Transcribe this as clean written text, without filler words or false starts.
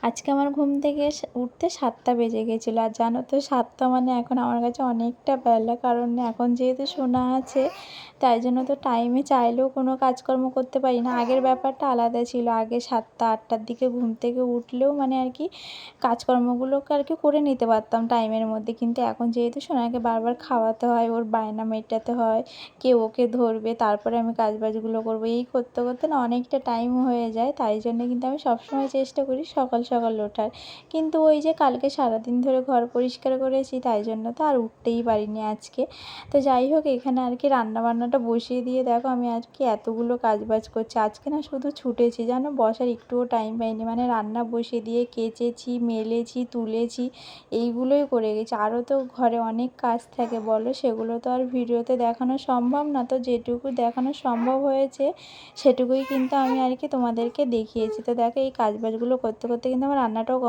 আজকে আমার ঘুম থেকে উঠতে ৭টা বেজে গেছিলো। আর জানো তো ৭টা মানে এখন আমার কাছে অনেকটা বেলা। কারণ এখন যেহেতু সোনা আছে, তাই জন্য তো টাইমে চাইলেও কোনো কাজকর্ম করতে পারি না। আগের ব্যাপারটা আলাদা ছিল। আগে ৭টা ৮টার দিকে ঘুম থেকে উঠলেও মানে আর কি কাজকর্মগুলোকে আর কি করে নিতে পারতাম টাইমের মধ্যে। কিন্তু এখন যেহেতু সোনাকে বারবার খাওয়াতে হয়, ওর বায়না মেটাতে হয়, কে ওকে ধরবে, তারপরে আমি কাজবাজগুলো করবো। এই করতে করতে না অনেকটা টাইম হয়ে যায়। তাই জন্য কিন্তু আমি সবসময় চেষ্টা করি সকাল সকাল ওঠার। কিন্তু ওই যে কালকে সারাদিন ধরে ঘর পরিষ্কার করেছি, তাই জন্য তো আর উঠতেই পারিনি আজকে। তো যাই হোক, এখানে আর কি রান্নাবান্নাটা বসিয়ে দিয়ে দেখো আমি আর কি এতগুলো কাজবাজ করছি। আজকে না শুধু ছুটেছি, জানো, বসার একটুও টাইম পাইনি। মানে রান্না বসিয়ে দিয়ে কেচেছি, মেলেছি, তুলেছি, এইগুলোই করে গেছি। আরও তো ঘরে অনেক কাজ থাকে বলো, সেগুলো তো আর ভিডিওতে দেখানো সম্ভব না। তো যেটুকু দেখানো সম্ভব হয়েছে সেটুকুই কিন্তু আমি আর কি তোমাদেরকে দেখিয়েছি। তো দেখো এই কাজবাজগুলো করতে করতে কিন্তু আমার রান্নাটাও